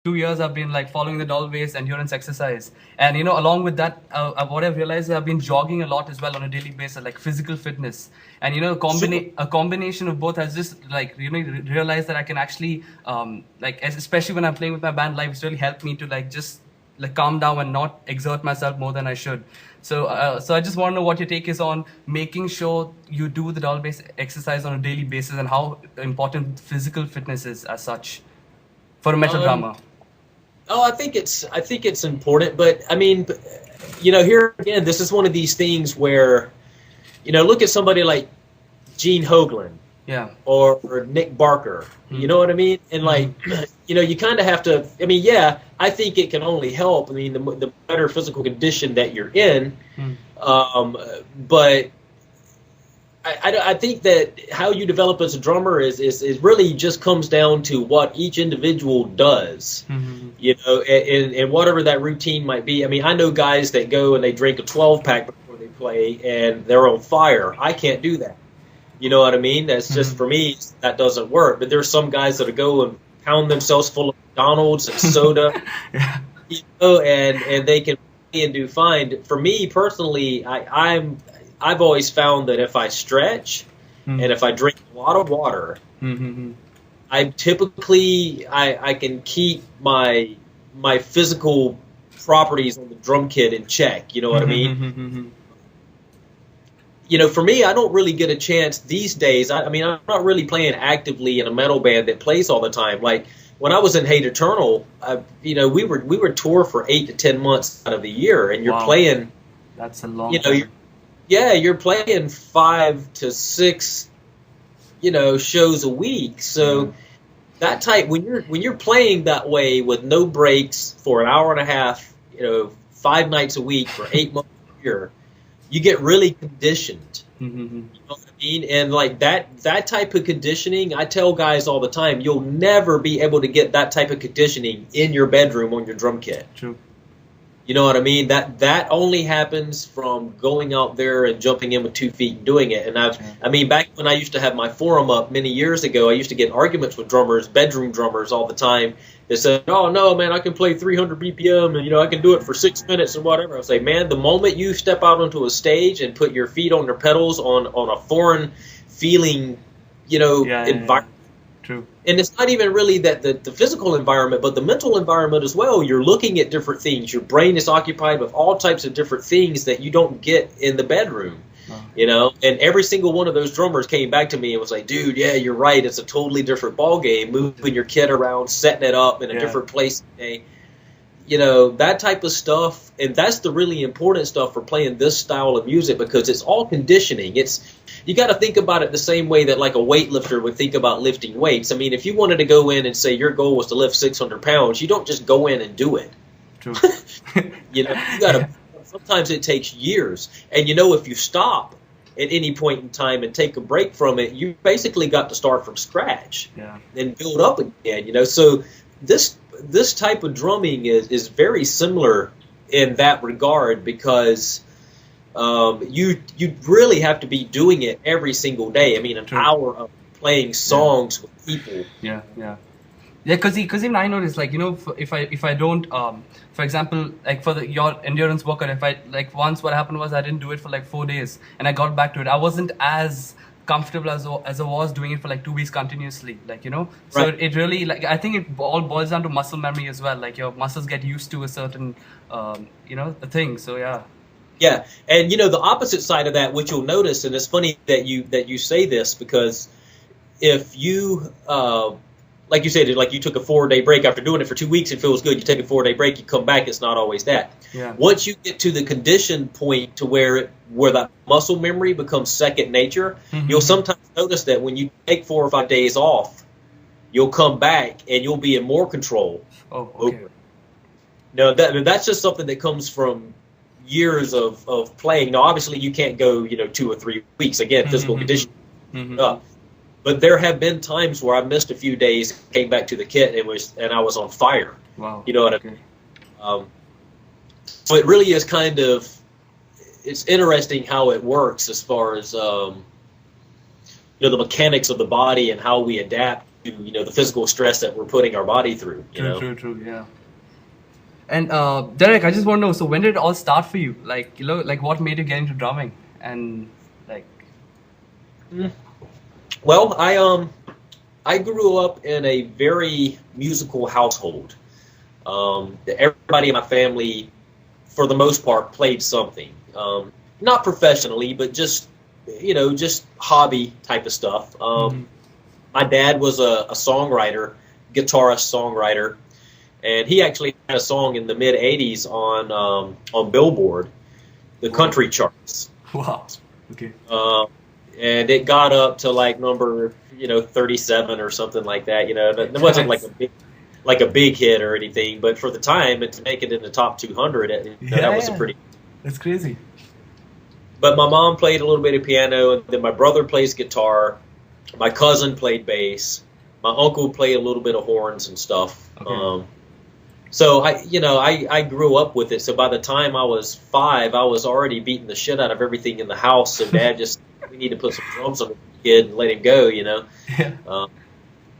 2 years I've been like following the doll-based endurance exercise, and along with that, what I've realized is I've been jogging a lot as well on a daily basis, like physical fitness, and a combination of both has just like realized that I can actually especially when I'm playing with my band live, it's really helped me to like just like calm down and not exert myself more than I should. So I just want to know what your take is on making sure you do the doll-based exercise on a daily basis and how important physical fitness is as such for a metal drummer. Oh, I think it's important, but I mean, here again, this is one of these things where, look at somebody like Gene Hoglan. Yeah. Or Nick Barker. You know what I mean? And like, you kind of have to, I mean, yeah, I think it can only help. I mean, the better physical condition that you're in. But I think that how you develop as a drummer is really just comes down to what each individual does, and whatever that routine might be. I mean, I know guys that go and they drink a 12-pack before they play and they're on fire. I can't do that. You know what I mean? That's just, for me, that doesn't work. But there's some guys that go and pound themselves full of McDonald's and soda, and they can play and do fine. For me personally, I've always found that if I stretch and if I drink a lot of water, I typically I can keep my physical properties on the drum kit in check. You know what I mean? For me, I don't really get a chance these days. I mean, I'm not really playing actively in a metal band that plays all the time. Like when I was in Hate Eternal, we would tour for 8 to 10 months out of the year, and you're playing. That's a long. Time. You're playing 5 to 6, shows a week. So that type when you're playing that way with no breaks for an hour and a half, 5 nights a week for 8 months a year. You get really conditioned. You know what I mean? And like that type of conditioning, I tell guys all the time, you'll never be able to get that type of conditioning in your bedroom on your drum kit. True. You know what I mean? That only happens from going out there and jumping in with 2 feet and doing it. And I mean, back when I used to have my forum up many years ago, I used to get arguments with drummers, bedroom drummers all the time. They said, "Oh no, man, I can play 300 BPM and I can do it for 6 minutes or whatever." I say, "Man, the moment you step out onto a stage and put your feet on your pedals on a foreign feeling, environment." True. And it's not even really that the physical environment, but the mental environment as well. You're looking at different things. Your brain is occupied with all types of different things that you don't get in the bedroom. And every single one of those drummers came back to me and was like, "Dude, yeah, you're right. It's a totally different ball game. Moving your kit around, setting it up in a different place today." That type of stuff, and that's the really important stuff for playing this style of music, because it's all conditioning. You got to think about it the same way that like a weightlifter would think about lifting weights. I mean, if you wanted to go in and say your goal was to lift 600 pounds, you don't just go in and do it. True. You got to. Sometimes it takes years, and if you stop at any point in time and take a break from it, you basically got to start from scratch and build up again. So this type of drumming is very similar in that regard, because you really have to be doing it every single day. I mean, an hour of playing songs with people. Yeah. Because even I noticed, like, if I don't, for example, like for your endurance workout, if I like once what happened was I didn't do it for like 4 days and I got back to it, I wasn't as comfortable as I was doing it for like 2 weeks continuously, like, so right. it really, like, I think it all boils down to muscle memory as well. Like your muscles get used to a certain thing. So yeah, and the opposite side of that, which you'll notice, and it's funny that you say this, because if you like you said, like you took a 4-day break after doing it for 2 weeks, it feels good. You take a 4-day break, you come back, it's not always that. Yeah. Once you get to the condition point to where that muscle memory becomes second nature, you'll sometimes notice that when you take 4 or 5 days off, you'll come back and you'll be in more control. Oh, okay. No, that's just something that comes from years of playing. Now, obviously, you can't go 2 or 3 weeks. Again, physical conditioning. But there have been times where I missed a few days, came back to the kit, and I was on fire. Wow. You know what I mean? So it really is it's interesting how it works as far as the mechanics of the body and how we adapt the physical stress that we're putting our body through. True, yeah. And Derek, I just want to know, so when did it all start for you? Like, like what made you get into drumming? And like, well, I grew up in a very musical household. Everybody in my family, for the most part, played something. Not professionally, but just hobby type of stuff. My dad was a songwriter, guitarist-songwriter, and he actually had a song in the mid '80s on Billboard, the country charts. Wow. Okay. And it got up to like number 37 or something like that. It wasn't like a big hit or anything, but for the time, to make it in the top 200, that was a pretty. That's crazy. But my mom played a little bit of piano, and then my brother plays guitar. My cousin played bass. My uncle played a little bit of horns and stuff. Okay. So I grew up with it. So by the time I was 5, I was already beating the shit out of everything in the house. So Dad just, we need to put some drums on the kid and let him go. Yeah.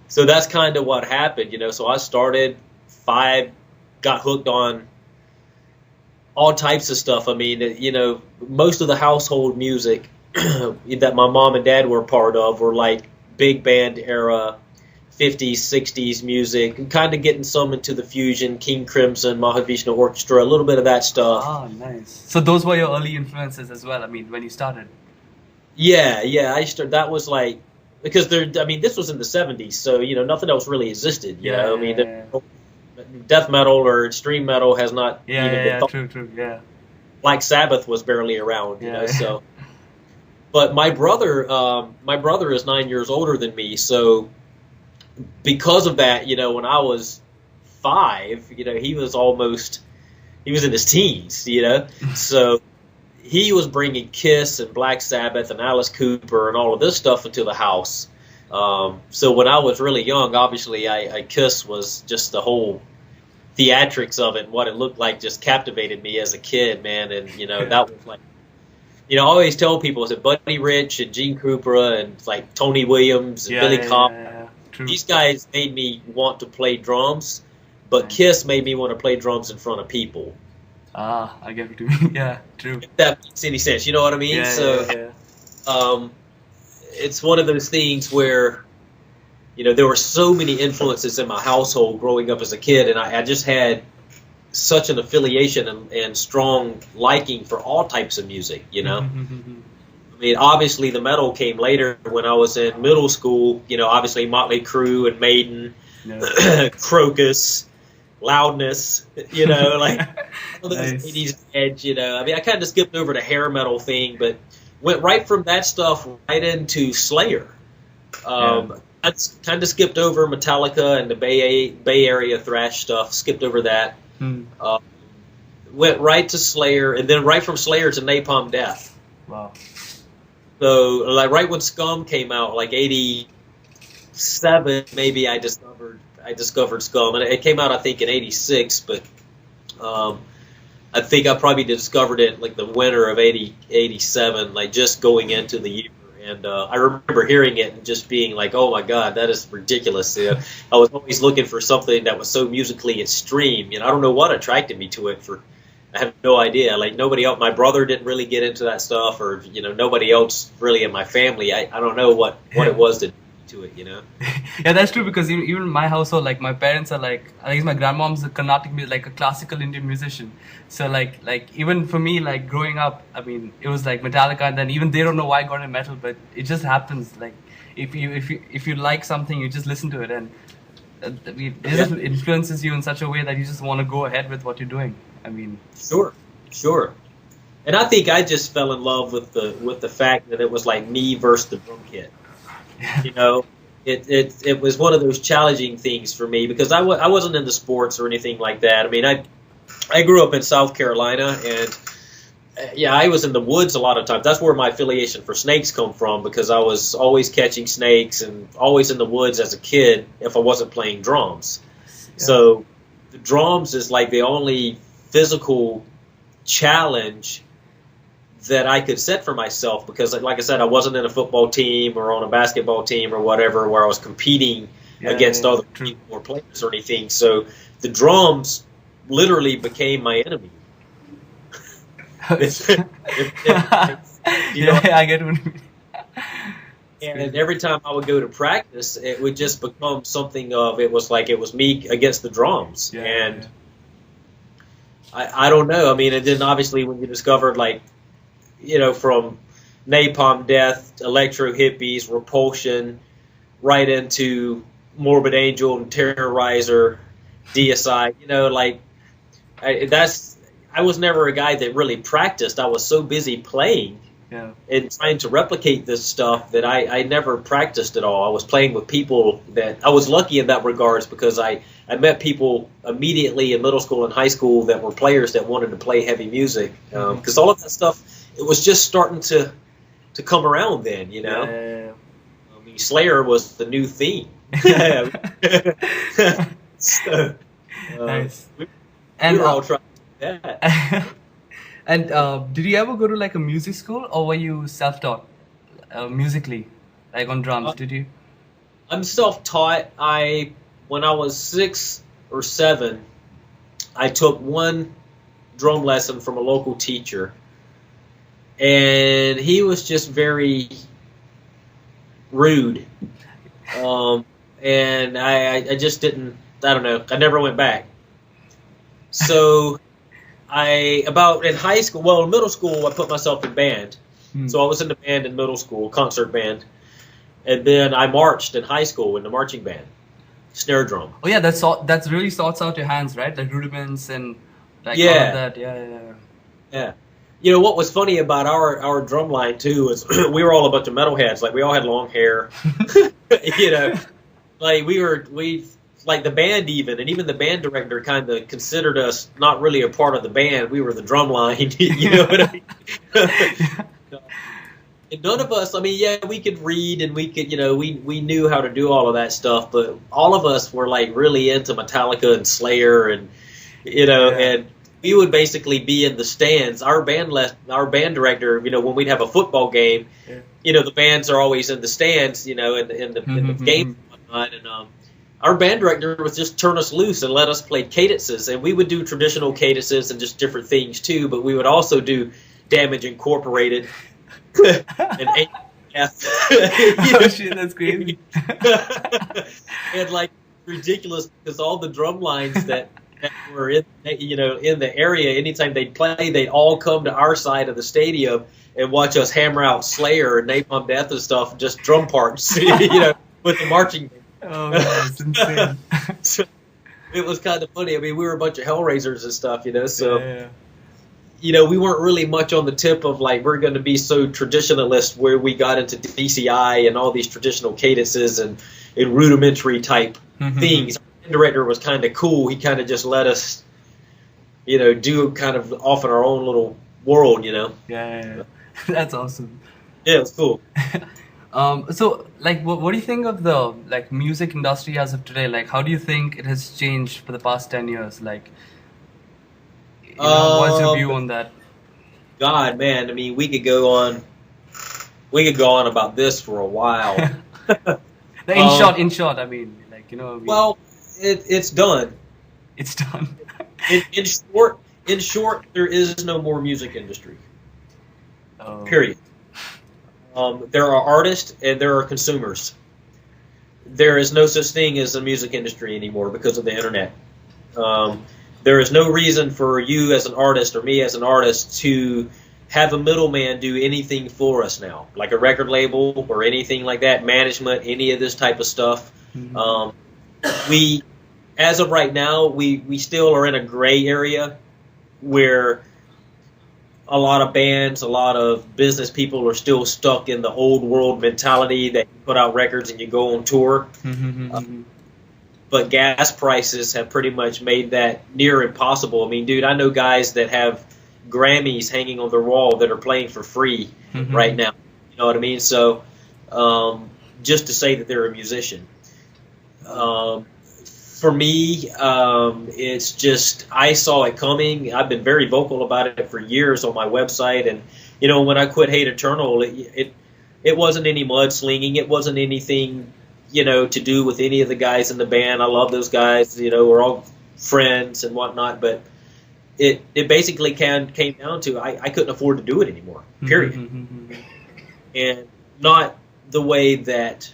So that's kind of what happened. So I started 5, got hooked on all types of stuff. I mean, most of the household music that my mom and dad were a part of were like big band era, 50s, 60s music, kind of getting some into the fusion, King Crimson, Mahavishnu Orchestra, a little bit of that stuff. Ah, nice. So those were your early influences as well, I mean, when you started? Yeah. That was like, because this was in the 70s, so, nothing else really existed, Yeah. I mean, death metal or extreme metal has not even been thought. True, yeah. Black Sabbath was barely around, so. But my brother is 9 years older than me, so because of that, when I was 5, he was in his teens, so he was bringing Kiss and Black Sabbath and Alice Cooper and all of this stuff into the house. So when I was really young, obviously, Kiss was just the whole theatrics of it and what it looked like just captivated me as a kid, man. And, that was like, I always tell people, is it Buddy Rich and Gene Krupa and like Tony Williams and Billy Cobham? These guys made me want to play drums, but Kiss made me want to play drums in front of people. Ah, I get what you mean. Yeah, true. If that makes any sense, you know what I mean? It's one of those things where, there were so many influences in my household growing up as a kid, and I just had such an affiliation and strong liking for all types of music, I mean, obviously the metal came later when I was in middle school, obviously Motley Crue and Maiden, Crocus, Loudness, like all those Nice. 80s edge, I mean, I kind of skipped over the hair metal thing, but went right from that stuff right into Slayer. I kind of skipped over Metallica and the Bay Area thrash stuff, skipped over that. Went right to Slayer, and then right from Slayer to Napalm Death. Wow. So, like right when Scum came out, like '87, maybe I discovered Scum, and it came out I think in '86, but I think I probably discovered it like the winter of '87, like just going into the year. And I remember hearing it and just being like, "Oh my God, that is ridiculous!" I was always looking for something that was so musically extreme. I don't know what attracted me to it. I have no idea. Like nobody else, my brother didn't really get into that stuff, or nobody else really in my family. I don't know what it was to it. Yeah, that's true, because even in my household, like my parents are like, I think my grandmom's a Carnatic like a classical Indian musician. So like even for me, like growing up, I mean, it was like Metallica, and then even they don't know why I got into metal, but it just happens. Like if you like something, you just listen to it, and it just influences you in such a way that you just want to go ahead with what you're doing. I mean, sure. And I think I just fell in love with the fact that it was like me versus the drum kit. It was one of those challenging things for me, because I wasn't into sports or anything like that. I mean, I grew up in South Carolina, and I was in the woods a lot of times. That's where my affiliation for snakes come from, because I was always catching snakes and always in the woods as a kid if I wasn't playing drums. Yeah. So the drums is like the only physical challenge that I could set for myself, because like I said, I wasn't in a football team or on a basketball team or whatever where I was competing against other true. people or players or anything. So the drums literally became my enemy. You know, I get what you mean. and every time I would go to practice, it would just become something of, it was like it was me against the drums. And I don't know. I mean, and then obviously when you discovered, like, you know, from Napalm Death, Electro Hippies, Repulsion, right into Morbid Angel and Terrorizer, Deicide, you know, like, I was never a guy that really practiced. I was so busy playing and trying to replicate this stuff that I never practiced at all. I was playing with people that I was lucky in that regards, because I met people immediately in middle school and high school that were players that wanted to play heavy music, because all of that stuff, it was just starting to come around then, you know. I mean, Slayer was the new theme. So, Nice. we And were all trying to do that. and did you ever go to like a music school, or were you self-taught musically, like on drums? Did you? I'm self-taught. When I was 6 or 7, I took one drum lesson from a local teacher, and he was just very rude. And I just didn't, I don't know, I never went back. So in high school, well, in middle school, I put myself in band. So I was in the band in middle school, concert band. And then I marched in high school in the marching band, snare drum. Oh yeah, that's really sorts out your hands, right? Like rudiments and like all of that. Yeah. You know, what was funny about our drum line too is we were all a bunch of metalheads. Like, we all had long hair. You know, like like the band even the band director kind of considered us not really a part of the band. We were the drum line. You know what I mean? And none of us, I mean, yeah, we could read and we could, you know, we knew how to do all of that stuff, but all of us were like really into Metallica and Slayer, and, you know, and we would basically be in the stands. Our band director, you know, when we'd have a football game, you know, the bands are always in the stands, you know, in the game and whatnot, and our band director would just turn us loose and let us play cadences, and we would do traditional cadences and just different things too, but we would also do Damage Incorporated and Oh shit, that's crazy. And like, ridiculous, because all the drum lines that were in, you know, in the area, anytime they'd play, they'd all come to our side of the stadium and watch us hammer out Slayer and Napalm Death and stuff, just drum parts, you know, with the marching band. Oh man, that's insane. So it was kind of funny. I mean, we were a bunch of Hellraisers and stuff, you know, so you know, we weren't really much on the tip of like, we're going to be so traditionalist, where we got into DCI and all these traditional cadences and rudimentary type things. Our director was kind of cool. He kind of just let us, you know, do kind of off in our own little world, you know. Yeah. That's awesome. Yeah, it was cool. So like, what do you think of the like music industry as of today? Like, how do you think it has changed for the past 10 years? Like, you know, what's your view on that? God, man, I mean, we could go on about this for a while. In short, I mean, like, you know. Well, it's done. It's done. In short, there is no more music industry. Oh. Period. There are artists and there are consumers. There is no such thing as a music industry anymore because of the internet. There is no reason for you as an artist or me as an artist to have a middleman do anything for us now, like a record label or anything like that, management, any of this type of stuff. We, as of right now, we still are in a gray area where a lot of bands, a lot of business people are still stuck in the old world mentality that you put out records and you go on tour. But gas prices have pretty much made that near impossible. I mean, dude, I know guys that have Grammys hanging on their wall that are playing for free right now. You know what I mean? So just to say that they're a musician. For me, it's just, I saw it coming. I've been very vocal about it for years on my website. And, you know, when I quit Hate Eternal, it wasn't any mudslinging. It wasn't anything to do with any of the guys in the band. I love those guys. We're all friends and whatnot. But it basically came down to I couldn't afford to do it anymore. Period. And not the way that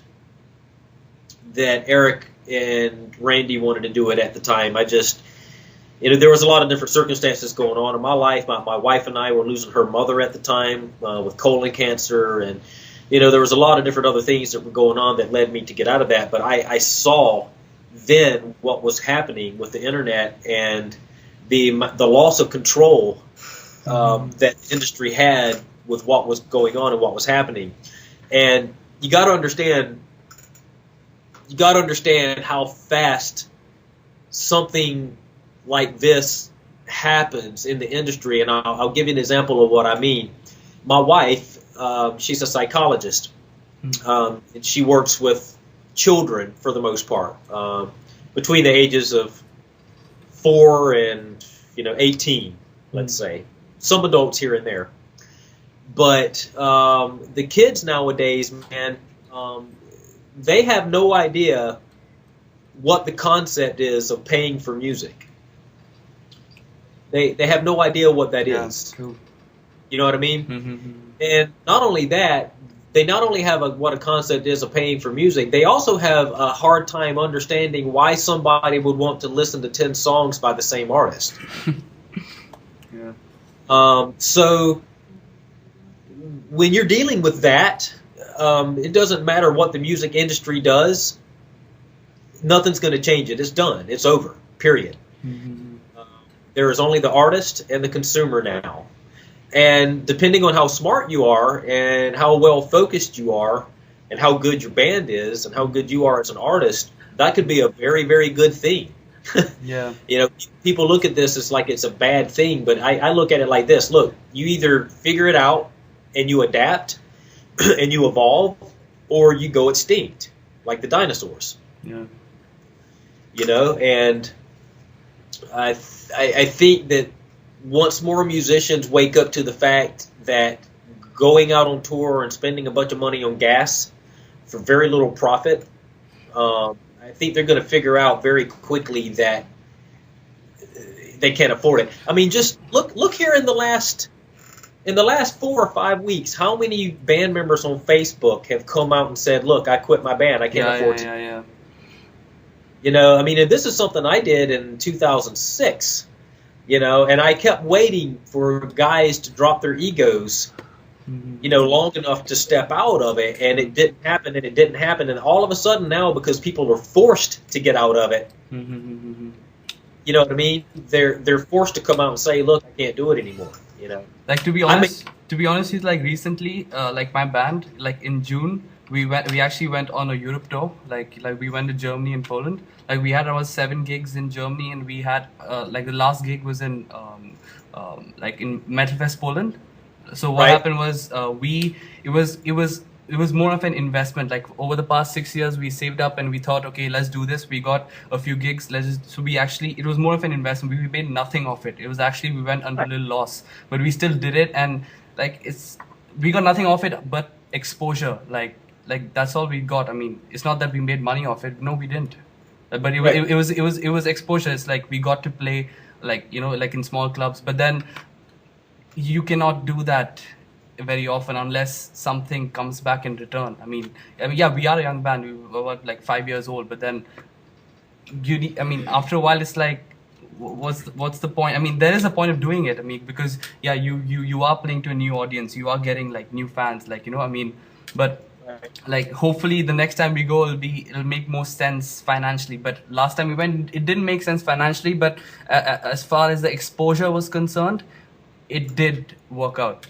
Eric and Randy wanted to do it at the time. I just, there was a lot of different circumstances going on in my life. My wife and I were losing her mother at the time with colon cancer, and there was a lot of different other things that were going on that led me to get out of that. But I saw then what was happening with the internet and the loss of control that the industry had with what was going on and what was happening. And you got to understand how fast something like this happens in the industry. And I'll give you an example of what I mean. My wife, she's a psychologist, and she works with children for the most part, between the ages of 4 and 18, let's say. Some adults here and there. But the kids nowadays, man, they have no idea what the concept is of paying for music. They have no idea what that is. Cool. You know what I mean? And not only that, they not only have what a concept is of paying for music, they also have a hard time understanding why somebody would want to listen to 10 songs by the same artist. So when you're dealing with that, it doesn't matter what the music industry does. Nothing's going to change it. It's done. It's over. Period. There is only the artist and the consumer now. And depending on how smart you are and how well focused you are and how good your band is and how good you are as an artist, that could be a very, very good thing. Yeah. People look at this as like it's a bad thing, but I look at it like this. Look, you either figure it out and you adapt and you evolve, or you go extinct, like the dinosaurs. Yeah. And I think that once more musicians wake up to the fact that going out on tour and spending a bunch of money on gas for very little profit, I think they're going to figure out very quickly that they can't afford it. I mean, just look here in the last 4 or 5 weeks, how many band members on Facebook have come out and said, "Look, I quit my band. I can't afford to." I mean, and this is something I did in 2006. And I kept waiting for guys to drop their egos, long enough to step out of it, and it didn't happen, and it didn't happen, and all of a sudden now, because people are forced to get out of it, you know what I mean? They're forced to come out and say, "Look, I can't do it anymore." Like to be honest, he's like recently, like my band, like in June, we actually went on a Europe tour. Like we went to Germany and Poland. Like we had around 7 gigs in Germany, and we had like the last gig was in like in Metal Fest Poland. So what happened was it was more of an investment. Like over the past 6 years, we saved up and we thought, okay, let's do this. We got a few gigs. It was more of an investment. We made nothing of it. It was actually, we went under a little loss, but we still did it. And like we got nothing off it, but exposure. Like that's all we got. I mean, it's not that we made money off it. No, we didn't. But it was exposure. It's like we got to play like in small clubs. But then you cannot do that very often unless something comes back in return. I mean, yeah, we are a young band. We were like 5 years old, but then after a while, it's like, what's the point? I mean, there is a point of doing it. I mean, because yeah, you are playing to a new audience. You are getting like new fans. Like but like hopefully the next time we go, it'll make more sense financially. But last time we went, it didn't make sense financially. But as far as the exposure was concerned, it did work out.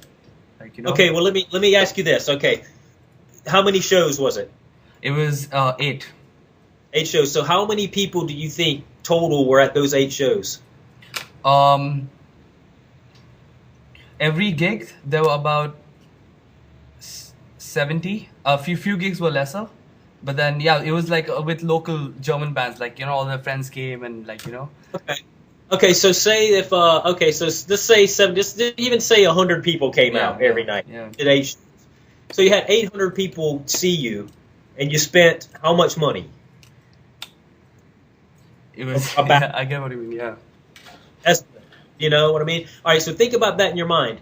Okay, well let me ask you this. Okay, how many shows was it? It was 8. 8 shows. So how many people do you think total were at those 8 shows? Every gig there were about 70. A few gigs were lesser, but then yeah, it was like with local German bands. Like all their friends came and like Okay. Okay, so say if so let's say 7, just even say 100 people came out every night. Yeah. At 8 shows. So you had 800 people see you, and you spent how much money? It was. About Yeah, I get what you mean. Yeah. estimate. You know what I mean? All right, so think about that in your mind.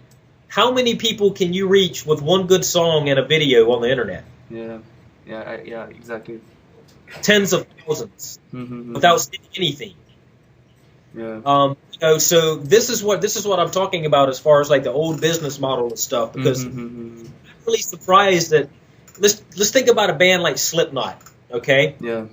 How many people can you reach with one good song and a video on the internet? Yeah. Yeah. Exactly. Tens of thousands Mm-hmm. without spending anything. Yeah. So this is what I'm talking about as far as like the old business model and stuff. Because Mm-hmm. I'm really surprised that let's think about a band like Slipknot. Okay, Yeah.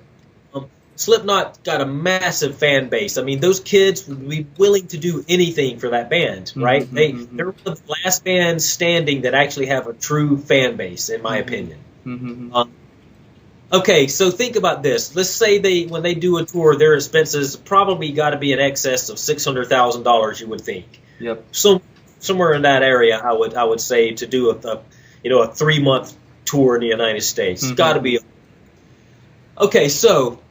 Slipknot got a massive fan base. I mean, those kids would be willing to do anything for that band, right? They're one of the last bands standing that actually have a true fan base, in my opinion. Mm-hmm. Okay, so think about this. Let's say when they do a tour, their expenses probably got to be in excess of $600,000. You would think. Yep. Somewhere in that area, I would say, to do a 3-month tour in the United States. It's got to be. Okay, so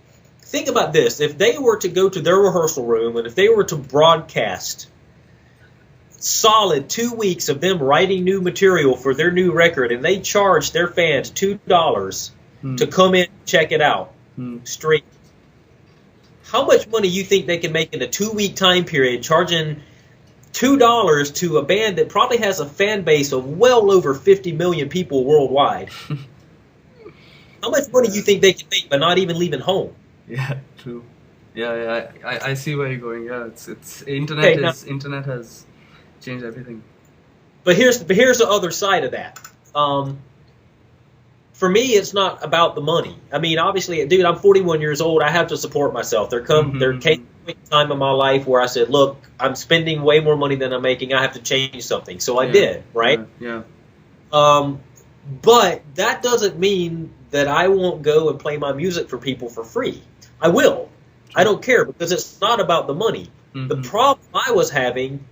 think about this. If they were to go to their rehearsal room and if they were to broadcast solid 2 weeks of them writing new material for their new record, and they charged their fans $2 to come in and check it out straight, how much money you think they can make in a 2-week time period charging $2 to a band that probably has a fan base of well over 50 million people worldwide? How much money you think they can make by not even leaving home? Yeah. True. Yeah. I see where you're going. Yeah. It's internet Okay, internet has changed everything. But here's the other side of that. For me, it's not about the money. I mean, obviously, dude, I'm 41 years old. I have to support myself. There came a time in my life where I said, look, I'm spending way more money than I'm making. I have to change something. So I did, right? Yeah. But that doesn't mean that I won't go and play my music for people for free. I will. I don't care, because it's not about the money. The problem I was having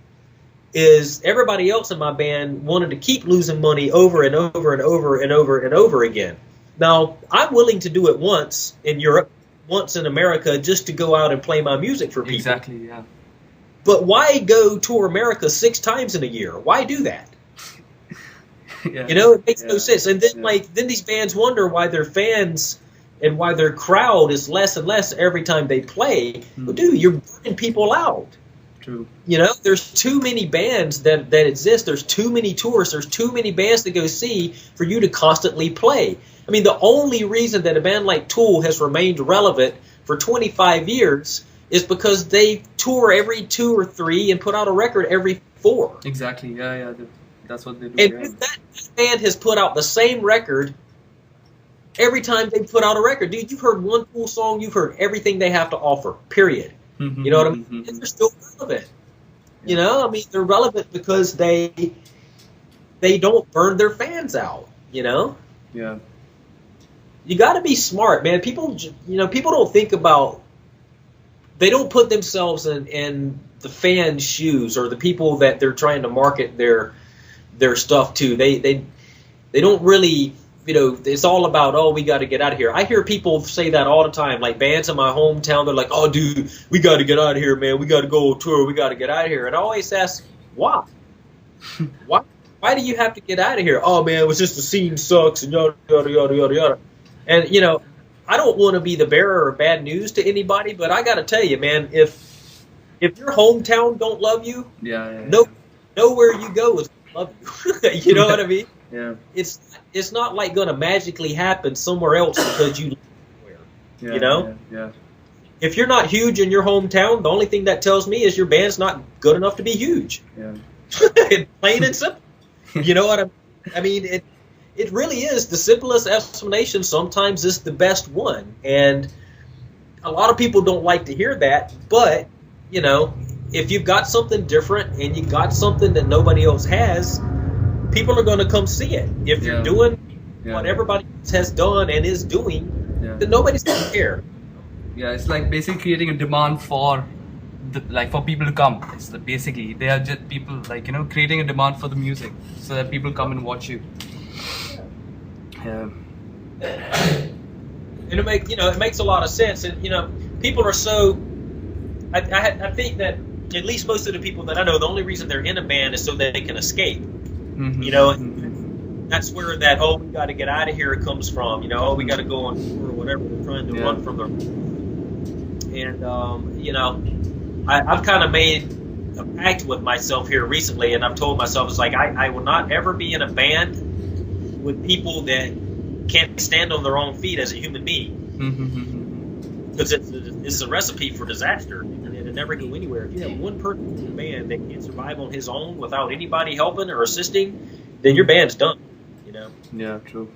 is everybody else in my band wanted to keep losing money over and over and over and over and over again. Now, I'm willing to do it once in Europe, once in America, just to go out and play my music for people. Exactly. Yeah. But why go tour America 6 times in a year? Why do that? Yeah. You know, it makes no sense. And then then these bands wonder why their fans and why their crowd is less and less every time they play. Well, dude, you're burning people out. True. You know, there's too many bands that exist. There's too many tours. There's too many bands to go see for you to constantly play. I mean, the only reason that a band like Tool has remained relevant for 25 years is because they tour every 2 or 3 and put out a record every 4. Exactly. Yeah. That's what they do. And if that band has put out the same record every time they put out a record, dude, you've heard one Tool song, you've heard everything they have to offer, period. You know what I mean? And they're still relevant. You know, I mean, they're relevant because they don't burn their fans out, you know? Yeah. You got to be smart, man. People don't think about, they don't put themselves in the fans' shoes or the people that they're trying to market their stuff to. They don't really, you know, it's all about, oh, we got to get out of here. I hear people say that all the time, like bands in my hometown. They're like, oh, dude, we got to get out of here, man. We got to go on tour. We got to get out of here. And I always ask, why? Why do you have to get out of here? Oh, man, it was just the scene sucks and yada, yada, yada, yada, yada. And, you know, I don't want to be the bearer of bad news to anybody, but I got to tell you, man, if your hometown don't love you, nowhere you go is going to love you. You know what I mean? Yeah. It's not like going to magically happen somewhere else because you live somewhere. Yeah, you know? Yeah. If you're not huge in your hometown, the only thing that tells me is your band's not good enough to be huge. Yeah. Plain and simple. You know what I mean? It really is. The simplest explanation sometimes is the best one. And a lot of people don't like to hear that, but, you know, if you've got something different and you got something that nobody else has, people are going to come see it. If you're doing what everybody else has done and is doing, then nobody's going to care. Yeah, it's like basically creating a demand for for people to come. It's basically they are just people, like, you know, creating a demand for the music so that people come and watch you. Yeah. And it makes a lot of sense. And, you know, people are so, I think that at least most of the people that I know, the only reason they're in a band is so that they can escape. You know, that's where that we got to get out of here comes from. You know, we got to go on tour or whatever. They're trying to run from their. And you know, I've kind of made a pact with myself here recently, and I've told myself it's like I will not ever be in a band with people that can't stand on their own feet as a human being, because it's a recipe for disaster, and it'll never go anywhere. If you have one person in the band that can't survive on his own without anybody helping or assisting, then your band's done. You know? Yeah, true.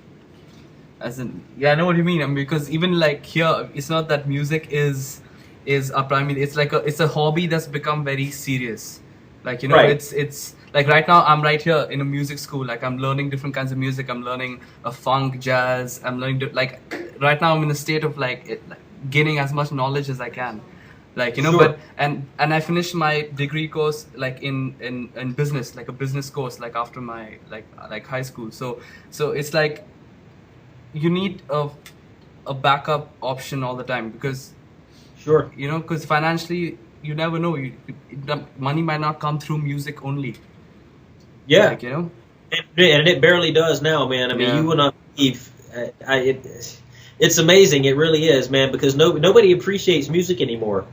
As in, yeah, I know what you mean. I mean, because even like here, it's not that music is a primary. It's like it's a hobby that's become very serious. Like, you know, Right. it's like right now I'm right here in a music school. Like I'm learning different kinds of music. I'm learning funk, jazz. I'm learning like right now I'm in a state of like gaining as much knowledge as I can. Like, you know, Sure. but and I finished my degree course like in business, like a business course, like after my like high school. So it's like you need a backup option all the time, because Sure. you know, because financially you never know, the money might not come through music only. Yeah. Like, you know. And it barely does now, man. I mean, Yeah. you will not believe. It's amazing. It really is, man, because nobody appreciates music anymore.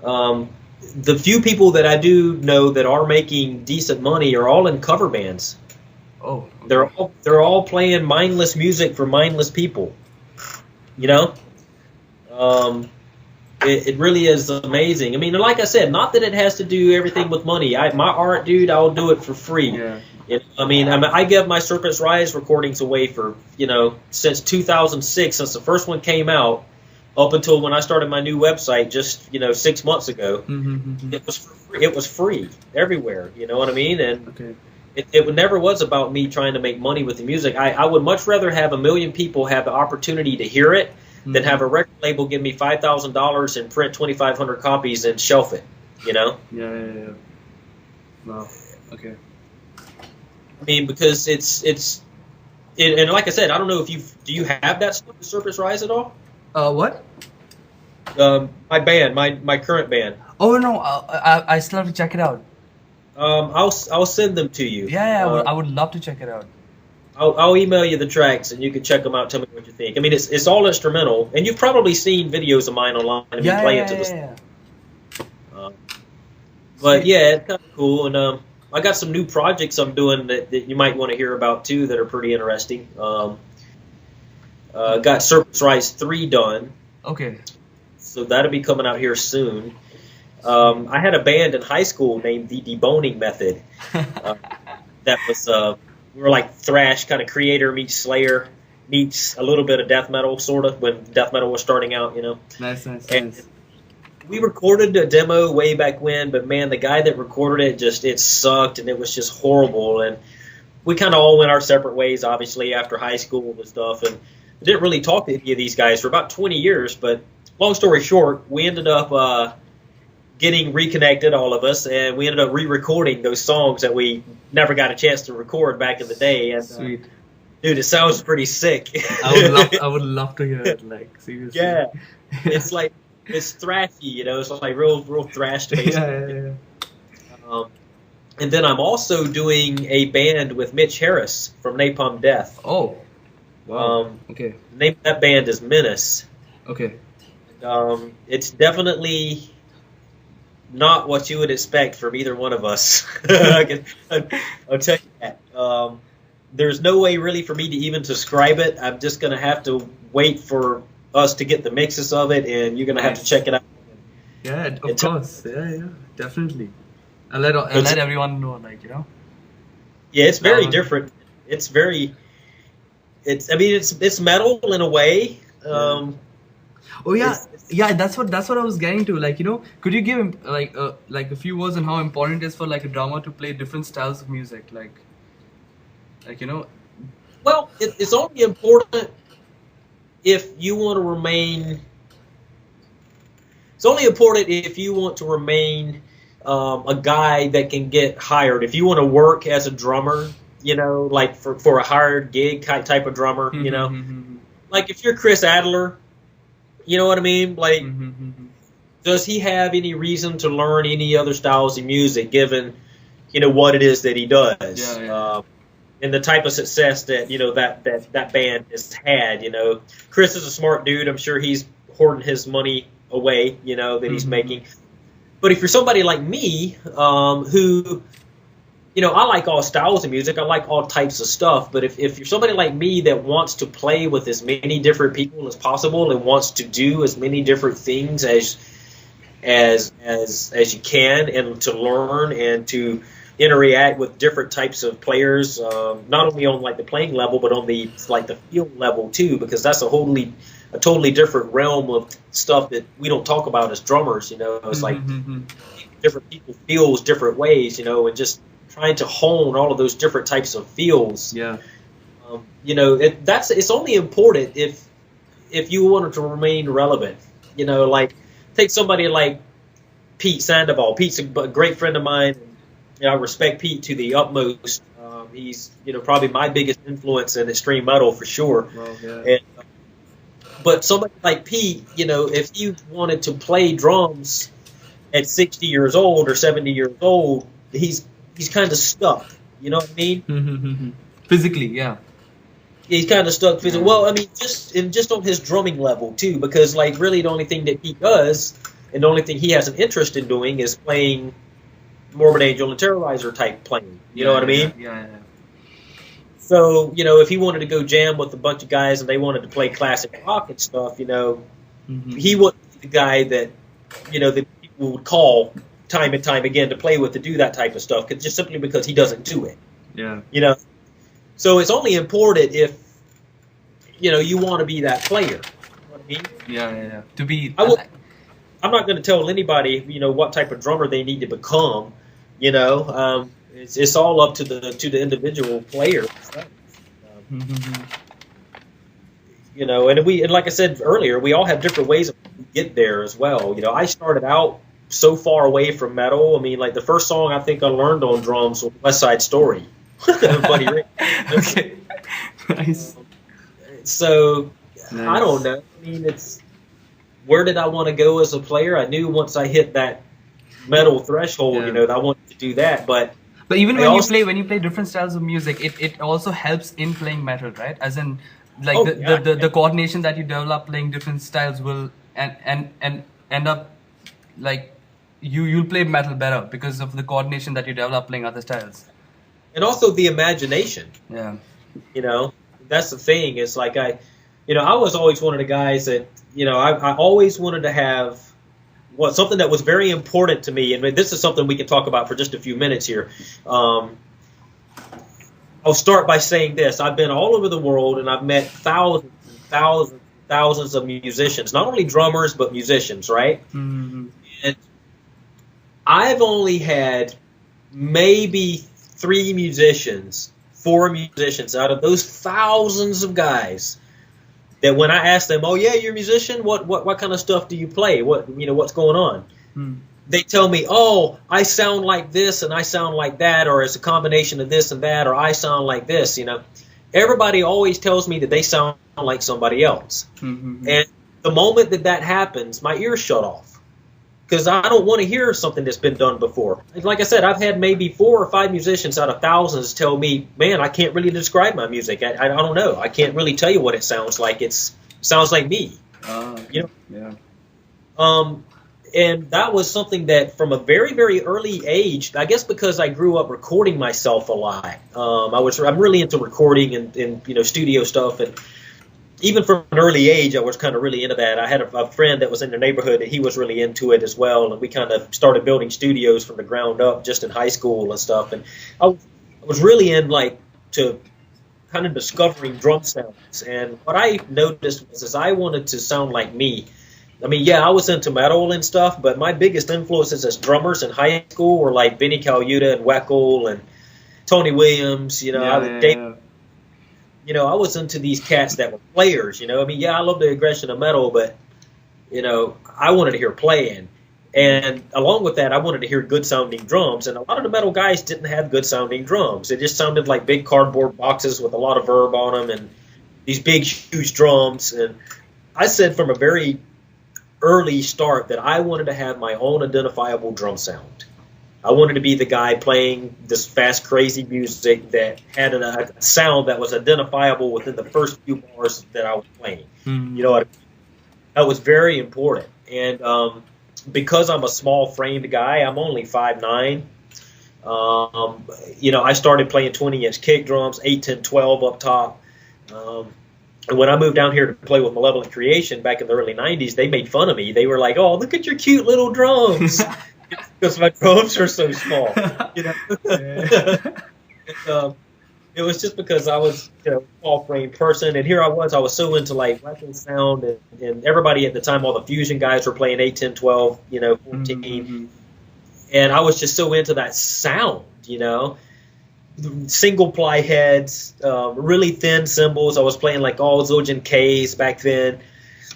The few people that I do know that are making decent money are all in cover bands. Oh. Okay. They're all playing mindless music for mindless people. You know. It really is amazing. I mean, like I said, not that it has to do everything with money. My art, dude, I'll do it for free. Yeah. You know, I mean, I give my Serpent's Rise recordings away for, you know, since 2006, since the first one came out, up until when I started my new website just, you know, 6 months ago. It was free everywhere. You know what I mean? And Okay. it never was about me trying to make money with the music. I would much rather have 1 million people have the opportunity to hear it than have a record label give me $5,000 and print 2,500 copies and shelf it. You know? Yeah. Wow. Okay. I mean, because and like I said, I don't know if do you have that stuff, the Serpent's Rise at all? What? My band, my current band. Oh no, I still have to check it out. I'll send them to you. Yeah, I would love to check it out. I'll email you the tracks and you can check them out. Tell me what you think. I mean, it's all instrumental, and you've probably seen videos of mine online of me playing it to this. But yeah, it's kind of cool, and I got some new projects I'm doing that you might want to hear about too that are pretty interesting. Got Serpent's Rise 3 done. Okay. So that'll be coming out here soon. I had a band in high school named the Deboning Method. That was we were like thrash, kind of Creator meets Slayer meets a little bit of death metal, sort of, when death metal was starting out, you know. Nice. And we recorded a demo way back when, but man, the guy that recorded it sucked, and it was just horrible. And we kind of all went our separate ways, obviously, after high school and stuff, and didn't really talk to any of these guys for about 20 years. But long story short, we ended up getting reconnected, all of us, and we ended up re-recording those songs that we never got a chance to record back in the day. And, Sweet. dude, it sounds pretty sick. I would love to hear it, like, seriously. Yeah. It's like, it's thrashy, you know, it's like real thrash based. Yeah. And then I'm also doing a band with Mitch Harris from Napalm Death. Oh. Wow. Okay. The name of that band is Menace. Okay. It's definitely not what you would expect from either one of us. I'll tell you that. There's no way really for me to even describe it. I'm just going to have to wait for us to get the mixes of it, and you're going to have to check it out. Yeah, of course. Yeah, definitely. I'll let everyone know, like, you know. Yeah, it's very different. It's metal in a way. Oh yeah, that's what I was getting to. Like, you know, could you give him like a few words on how important it is for like a drummer to play different styles of music, like you know? Well, it's only important if you want to remain. It's only important if you want to remain a guy that can get hired. If you want to work as a drummer, you know, like for a hired gig type of drummer, you know, like if you're Chris Adler. You know what I mean? Like, does he have any reason to learn any other styles of music, given, you know, what it is that he does? Yeah. and the type of success that that band has had. Chris is a smart dude. I'm sure he's hoarding his money away, that he's making. But if you're somebody like me, who, I like all styles of music, I like all types of stuff. But if you're somebody like me that wants to play with as many different people as possible and wants to do as many different things as you can, and to learn and to interact with different types of players, not only on like the playing level, but on the field level too, because that's a totally different realm of stuff that we don't talk about as drummers. It's like different people feels different ways, and just trying to hone all of those different types of feels. Yeah. It's only important if you wanted to remain relevant. Like take somebody like Pete Sandoval. Pete's a great friend of mine. I respect Pete to the utmost. He's probably my biggest influence in extreme metal for sure. Well, yeah. But somebody like Pete, if you wanted to play drums at 60 years old or 70 years old, he's kind of stuck. You know what I mean? Physically, yeah. He's kind of stuck physically. Well, I mean, just on his drumming level too, because like really the only thing that he does and the only thing he has an interest in doing is playing Morbid Angel and Terrorizer type playing. You know what I mean? Yeah. So, if he wanted to go jam with a bunch of guys and they wanted to play classic rock and stuff, he wouldn't be the guy that, that people would call time and time again to play with, to do that type of stuff, just simply because he doesn't do it. Yeah. So it's only important if, you want to be that player. You know what I mean? Yeah. To be... I'm not going to tell anybody, what type of drummer they need to become. It's all up to the individual player. And like I said earlier, we all have different ways of get there as well. I started out so far away from metal. I mean, like the first song I think I learned on drums was West Side Story. Buddy Rick. Okay. Nice. So nice. I don't know. I mean, where did I want to go as a player? I knew once I hit that metal threshold, that I wanted to do that. But even when you play different styles of music, it also helps in playing metal, right? As in, like the coordination that you develop playing different styles will and end up like you'll play metal better because of the coordination that you develop playing other styles. And also the imagination. Yeah. That's the thing. It's like I was always one of the guys that, I always wanted to have something that was very important to me. And this is something we can talk about for just a few minutes here. I'll start by saying this. I've been all over the world and I've met thousands and thousands and thousands of musicians, not only drummers, but musicians, right? Mm-hmm. And I've only had maybe 4 musicians out of those thousands of guys that when I ask them, "Oh yeah, you're a musician. What kind of stuff do you play? What's going on?" They tell me, "Oh, I sound like this and I sound like that, or it's a combination of this and that, or I sound like this." Everybody always tells me that they sound like somebody else, and the moment that happens, my ears shut off. Because I don't want to hear something that's been done before. Like I said, I've had maybe 4 or 5 musicians out of thousands tell me, "Man, I can't really describe my music. I don't know. I can't really tell you what it sounds like. It sounds like me." Yeah. And that was something that from a very, very early age, I guess because I grew up recording myself a lot. I'm really into recording and studio stuff, and even from an early age, I was kind of really into that. I had a friend that was in the neighborhood, and he was really into it as well. And we kind of started building studios from the ground up just in high school and stuff. And I was really in to kind of discovering drum sounds. And what I noticed was I wanted to sound like me. I mean, yeah, I was into metal and stuff, but my biggest influences as drummers in high school were like Benny Caluta and Weckl and Tony Williams. I was into these cats that were players, I mean, yeah, I love the aggression of metal, but, I wanted to hear playing. And along with that, I wanted to hear good-sounding drums. And a lot of the metal guys didn't have good-sounding drums. It just sounded like big cardboard boxes with a lot of verb on them and these big, huge drums. And I said from a very early start that I wanted to have my own identifiable drum sound. I wanted to be the guy playing this fast, crazy music that had a sound that was identifiable within the first few bars that I was playing. You know what I mean? That was very important. And because I'm a small framed guy, I'm only 5'9". You know, I started playing 20-inch kick drums, 8, 10, 12 up top. And when I moved down here to play with Malevolent Creation back in the early 90s, they made fun of me. They were like, "Oh, look at your cute little drums." Because my drums are so small. You know? And, it was just because I was, you know, a small frame person, and here I was so into like weapon sound, and everybody at the time, all the fusion guys were playing 8, 10, 12, you know, 14, and I was just so into that sound, you know, single ply heads, really thin cymbals. I was playing like all Zildjian Ks back then,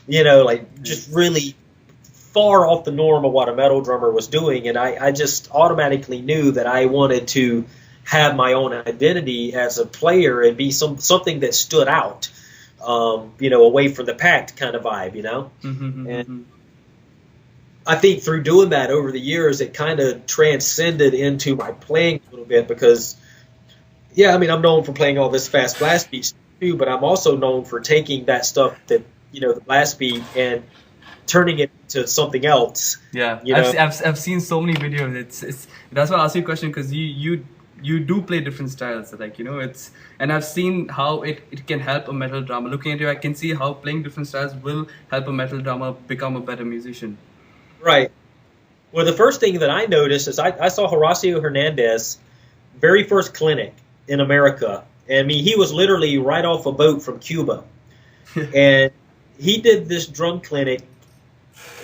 you know, like just really far off the norm of what a metal drummer was doing, and I just automatically knew that I wanted to have my own identity as a player and be something that stood out, you know, away from the pack kind of vibe, you know. And I think through doing that over the years, it kind of transcended into my playing a little bit because, yeah, I mean, I'm known for playing all this fast blast beat too, but I'm also known for taking that stuff that, you know, the blast beat and turning it into something else. Yeah, you know? I've seen so many videos. It's that's why I asked you a question, because you do play different styles, like, you know, and I've seen how it can help a metal drummer. Looking at you, I can see how playing different styles will help a metal drummer become a better musician. Right. Well, the first thing that I noticed is I saw Horacio Hernandez, very first clinic in America. And I mean, he was literally right off a boat from Cuba. And he did this drum clinic,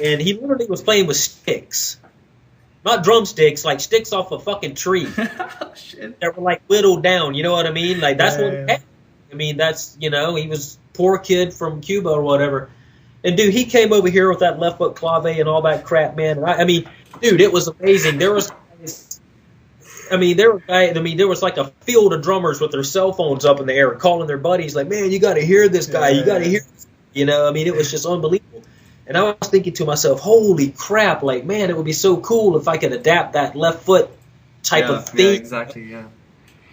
and he literally was playing with sticks. Not drumsticks, like sticks off a fucking tree that were like whittled down. You know what I mean? Like that's what he had. I mean, that's, you know, he was poor kid from Cuba or whatever. And dude, he came over here with that left foot clave and all that crap, man. And I mean, dude, it was amazing. There was, there was like a field of drummers with their cell phones up in the air calling their buddies, like, "Man, you got to hear this guy. You got to hear this." You know, I mean, it was just unbelievable. And I was thinking to myself, holy crap, like, man, it would be so cool if I could adapt that left foot type of thing. Yeah, exactly, yeah.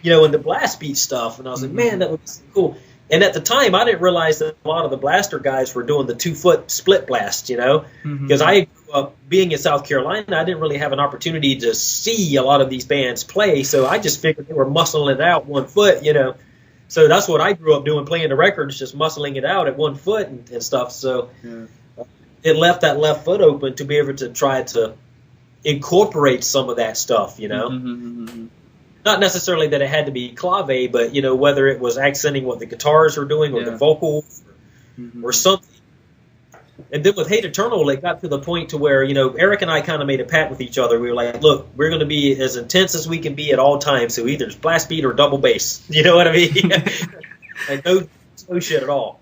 You know, in the blast beat stuff. And I was like, man, that would be so cool. And at the time, I didn't realize that a lot of the blaster guys were doing the 2-foot split blast, you know. Because I grew up being in South Carolina, I didn't really have an opportunity to see a lot of these bands play. So I just figured they were muscling it out 1 foot, you know. So that's what I grew up doing, playing the records, just muscling it out at 1 foot and stuff. So it left that left foot open to be able to try to incorporate some of that stuff, you know. Not necessarily that it had to be clave, but, you know, whether it was accenting what the guitars were doing or the vocals or something. And then with Hate Eternal, it got to the point to where, you know, Eric and I kind of made a pact with each other. We were like, look, we're going to be as intense as we can be at all times, so either it's blast beat or double bass. You know what I mean? Like, no shit at all.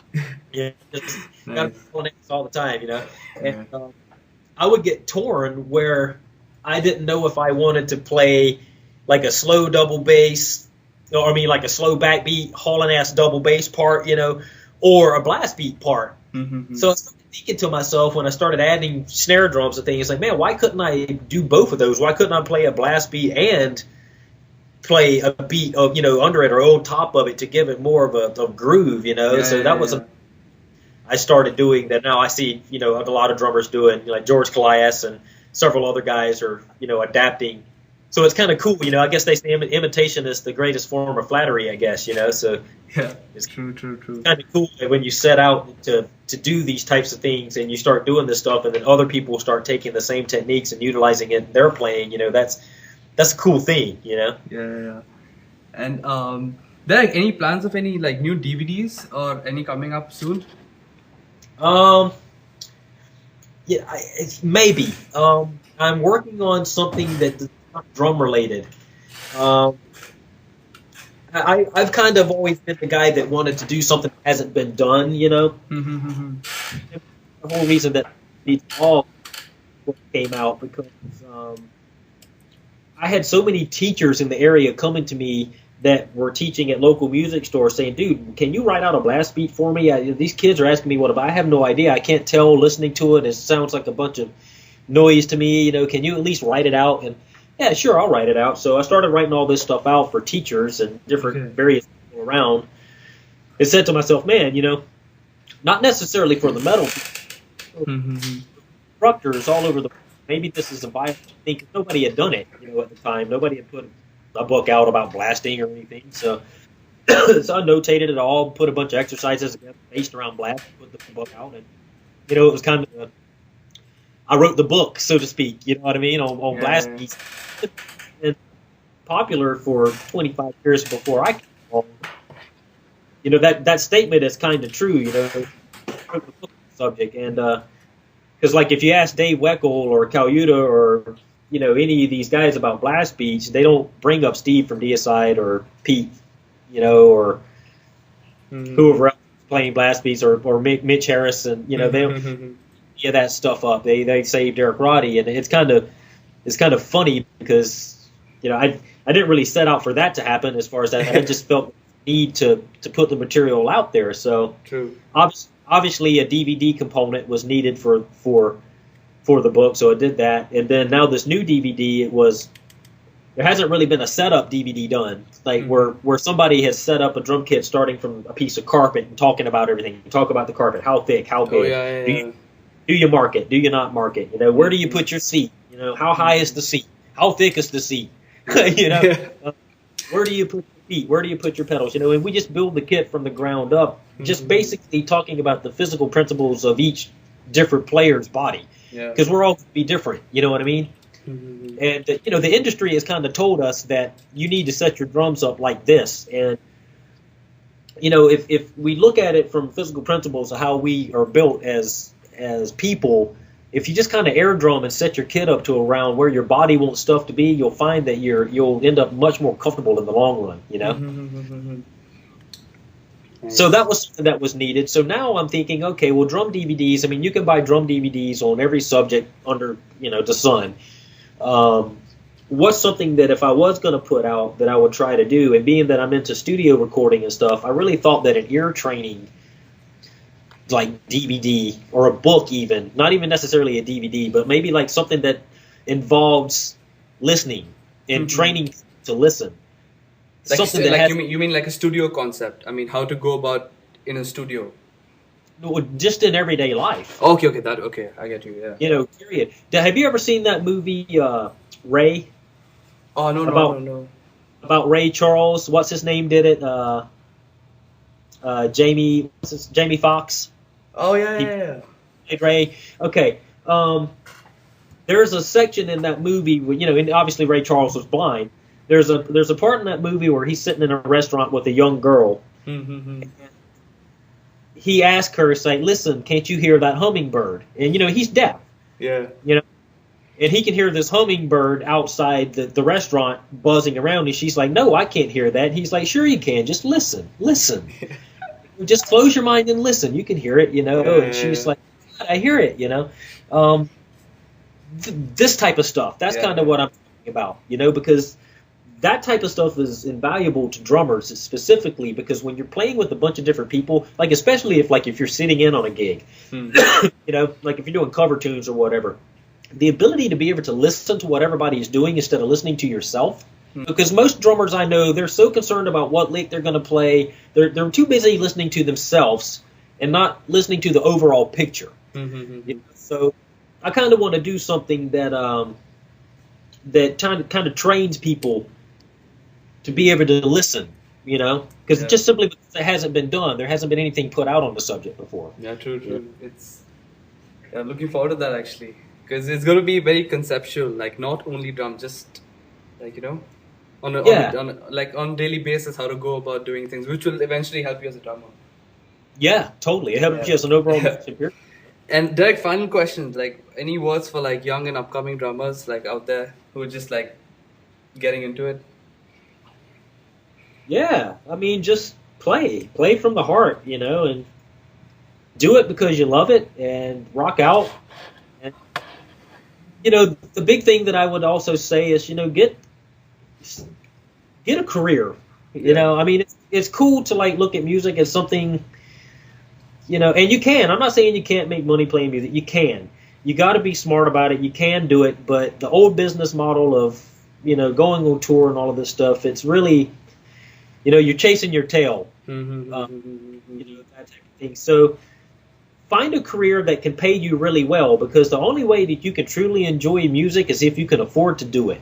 Yeah, just got to be all the time, you know. And I would get torn where I didn't know if I wanted to play like a slow double bass, or I mean like a slow backbeat, hauling ass double bass part, you know, or a blast beat part. So I started thinking to myself when I started adding snare drums and things, like, man, why couldn't I do both of those? Why couldn't I play a blast beat and play a beat of, you know, under it or on top of it to give it more of a groove, you know? I started doing that. Now I see, you know, a lot of drummers doing, like George Calias and several other guys are, you know, adapting. So it's kind of cool, you know. I guess they say imitation is the greatest form of flattery, I guess, you know. So yeah, it's true. It's kind of cool when you set out to do these types of things and you start doing this stuff, and then other people start taking the same techniques and utilizing it in their playing. You know, that's a cool thing, you know. Yeah. And Derek, any plans of any like new DVDs or any coming up soon? Yeah, maybe. I'm working on something that's not drum related. I've kind of always been the guy that wanted to do something that hasn't been done, you know. The whole reason that these all came out because I had so many teachers in the area coming to me that were teaching at local music stores saying, dude, can you write out a blast beat for me? These kids are asking me what, I have no idea. I can't tell listening to it. It sounds like a bunch of noise to me. You know, can you at least write it out? And yeah, sure, I'll write it out. So I started writing all this stuff out for teachers and different various people around. And said to myself, man, not necessarily for the metal, instructors all over the world, maybe this is a viable thing. Nobody had done it, at the time. Nobody had put a book out about blasting or anything. So, so I notated it all, put a bunch of exercises together based around blasting, put the book out, and it was kind of I wrote the book, so to speak. You know what I mean? On blasting, and popular for 25 years before I came along. That statement is kind of true. I wrote the book on the subject, and because like if you ask Dave Weckl or Kalyuta or any of these guys about blast beats, they don't bring up Steve from Deicide or Pete, or whoever else is playing blast beats or Mitch Harris, and they don't get that stuff up. They say Derek Roddy, and it's kind of funny because I didn't really set out for that to happen as far as that. I just felt the need to put the material out there. So true. Obviously a DVD component was needed for the book, so I did that. And then now this new DVD, there hasn't really been a setup DVD done, like where somebody has set up a drum kit starting from a piece of carpet and talking about everything. You talk about the carpet, how thick, how big. Do you mark it? Do you not mark it? Where do you put your seat? How high is the seat? How thick is the seat? Where do you put your feet? Where do you put your pedals? And we just build the kit from the ground up, just basically talking about the physical principles of each different player's body. Because we're all going to be different. You know what I mean? And the industry has kind of told us that you need to set your drums up like this. And if we look at it from physical principles of how we are built as people, if you just kind of air drum and set your kit up to around where your body wants stuff to be, you'll find that you'll end up much more comfortable in the long run. So that was something that was needed. So now I'm thinking, okay, well, drum DVDs. I mean, you can buy drum DVDs on every subject under the sun. What's something that if I was going to put out that I would try to do, and being that I'm into studio recording and stuff, I really thought that an ear training like DVD or a book, even not even necessarily a DVD, but maybe like something that involves listening and training to listen. Like, something that you mean like a studio concept? I mean, how to go about in a studio? Just in everyday life. Okay, I get you. Yeah. Period. Have you ever seen that movie Ray? Oh no. About Ray Charles. What's his name? Did it? Jamie Foxx. Oh yeah. Ray. Okay. There's a section in that movie where, and obviously Ray Charles was blind. There's a part in that movie where he's sitting in a restaurant with a young girl. He asked her, say, "Listen, can't you hear that hummingbird?" And he's deaf. Yeah. And he can hear this hummingbird outside the restaurant buzzing around, and she's like, "No, I can't hear that." And he's like, "Sure you can. Just listen. Just close your mind and listen. You can hear it, And she's like, "I hear it, This type of stuff. That's kind of what I'm talking about, because that type of stuff is invaluable to drummers specifically, because when you're playing with a bunch of different people, like especially if you're sitting in on a gig, like if you're doing cover tunes or whatever, the ability to be able to listen to what everybody is doing instead of listening to yourself. Because most drummers I know, they're so concerned about what lick they're going to play, they're too busy listening to themselves and not listening to the overall picture. So I kind of want to do something that kind of trains people to be able to listen, because just simply because it hasn't been done, there hasn't been anything put out on the subject before. Yeah, true. I'm looking forward to that actually, because it's going to be very conceptual, like not only drum, just like on daily basis how to go about doing things, which will eventually help you as a drummer. Yeah, totally. It helps you as an overall musician. And Derek, final question, like any words for like young and upcoming drummers like out there who are just like getting into it? Yeah, I mean, just play from the heart, and do it because you love it, and rock out. And the big thing that I would also say is, get a career. I mean, it's cool to like look at music as something, and you can. I'm not saying you can't make money playing music. You can. You got to be smart about it. You can do it, but the old business model of going on tour and all of this stuff, it's really, you're chasing your tail, that type of thing. So find a career that can pay you really well, because the only way that you can truly enjoy music is if you can afford to do it.